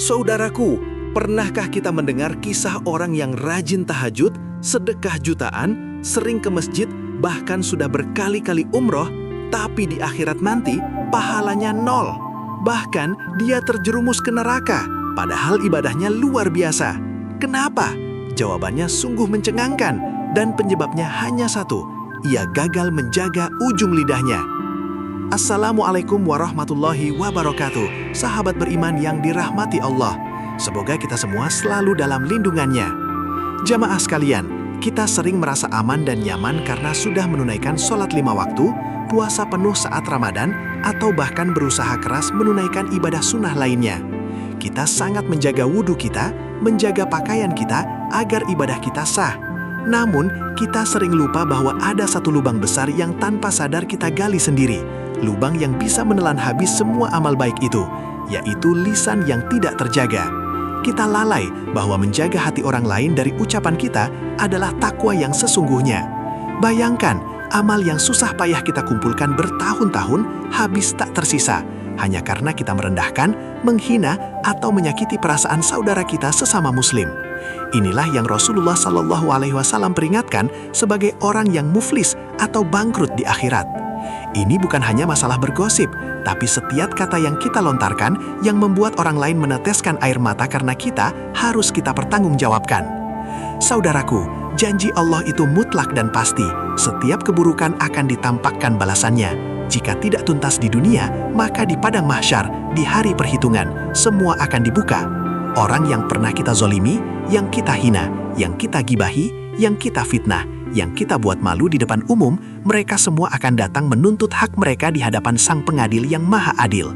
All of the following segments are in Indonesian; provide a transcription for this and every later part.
Saudaraku, pernahkah kita mendengar kisah orang yang rajin tahajud, sedekah jutaan, sering ke masjid, bahkan sudah berkali-kali umroh, tapi di akhirat nanti pahalanya nol. Bahkan dia terjerumus ke neraka, padahal ibadahnya luar biasa. Kenapa? Jawabannya sungguh mencengangkan, dan penyebabnya hanya satu, ia gagal menjaga ujung lidahnya. Assalamualaikum warahmatullahi wabarakatuh, sahabat beriman yang dirahmati Allah. Semoga kita semua selalu dalam lindungannya. Jamaah sekalian, kita sering merasa aman dan nyaman karena sudah menunaikan sholat 5 waktu, puasa penuh saat Ramadan, atau bahkan berusaha keras menunaikan ibadah sunnah lainnya. Kita sangat menjaga wudhu kita, menjaga pakaian kita, agar ibadah kita sah. Namun, kita sering lupa bahwa ada satu lubang besar yang tanpa sadar kita gali sendiri. Lubang yang bisa menelan habis semua amal baik itu, yaitu lisan yang tidak terjaga. Kita lalai bahwa menjaga hati orang lain dari ucapan kita adalah takwa yang sesungguhnya. Bayangkan, amal yang susah payah kita kumpulkan bertahun-tahun habis tak tersisa, hanya karena kita merendahkan, menghina, atau menyakiti perasaan saudara kita sesama muslim. Inilah yang Rasulullah SAW peringatkan sebagai orang yang muflis atau bangkrut di akhirat. Ini bukan hanya masalah bergosip, tapi setiap kata yang kita lontarkan yang membuat orang lain meneteskan air mata karena kita harus kita pertanggungjawabkan. Saudaraku, janji Allah itu mutlak dan pasti. Setiap keburukan akan ditampakkan balasannya. Jika tidak tuntas di dunia, maka di padang mahsyar, di hari perhitungan, semua akan dibuka. Orang yang pernah kita zolimi, yang kita hina, yang kita gibahi, yang kita fitnah, yang kita buat malu di depan umum, mereka semua akan datang menuntut hak mereka di hadapan Sang Pengadil yang Maha Adil.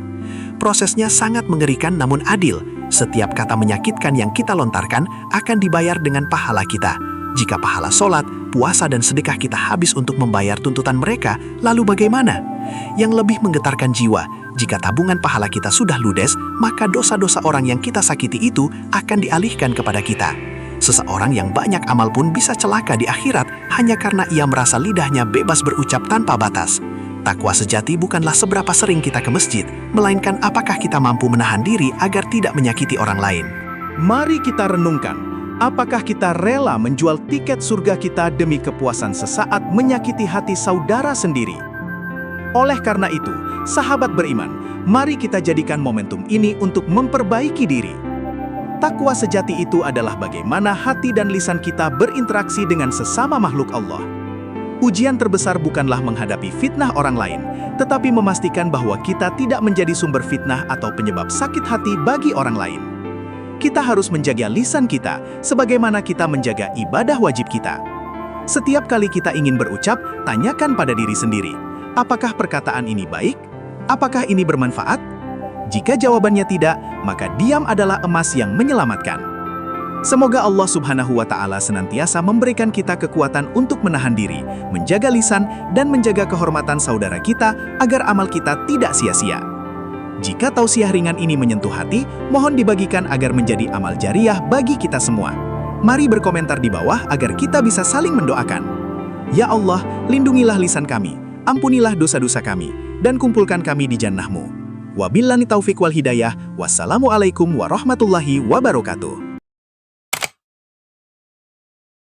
Prosesnya sangat mengerikan namun adil. Setiap kata menyakitkan yang kita lontarkan akan dibayar dengan pahala kita. Jika pahala sholat, puasa dan sedekah kita habis untuk membayar tuntutan mereka, lalu bagaimana? Yang lebih menggetarkan jiwa, jika tabungan pahala kita sudah ludes, maka dosa-dosa orang yang kita sakiti itu akan dialihkan kepada kita. Seseorang yang banyak amal pun bisa celaka di akhirat hanya karena ia merasa lidahnya bebas berucap tanpa batas. Takwa sejati bukanlah seberapa sering kita ke masjid, melainkan apakah kita mampu menahan diri agar tidak menyakiti orang lain. Mari kita renungkan, apakah kita rela menjual tiket surga kita demi kepuasan sesaat menyakiti hati saudara sendiri? Oleh karena itu, sahabat beriman, mari kita jadikan momentum ini untuk memperbaiki diri. Takwa sejati itu adalah bagaimana hati dan lisan kita berinteraksi dengan sesama makhluk Allah. Ujian terbesar bukanlah menghadapi fitnah orang lain, tetapi memastikan bahwa kita tidak menjadi sumber fitnah atau penyebab sakit hati bagi orang lain. Kita harus menjaga lisan kita, sebagaimana kita menjaga ibadah wajib kita. Setiap kali kita ingin berucap, tanyakan pada diri sendiri, apakah perkataan ini baik? Apakah ini bermanfaat? Jika jawabannya tidak, maka diam adalah emas yang menyelamatkan. Semoga Allah Subhanahu wa Ta'ala senantiasa memberikan kita kekuatan untuk menahan diri, menjaga lisan, dan menjaga kehormatan saudara kita agar amal kita tidak sia-sia. Jika tausiah ringan ini menyentuh hati, mohon dibagikan agar menjadi amal jariah bagi kita semua. Mari berkomentar di bawah agar kita bisa saling mendoakan. Ya Allah, lindungilah lisan kami, ampunilah dosa-dosa kami, dan kumpulkan kami di jannah-Mu. Wabillahi taufiq wal hidayah. Wassalamualaikum warahmatullahi wabarakatuh.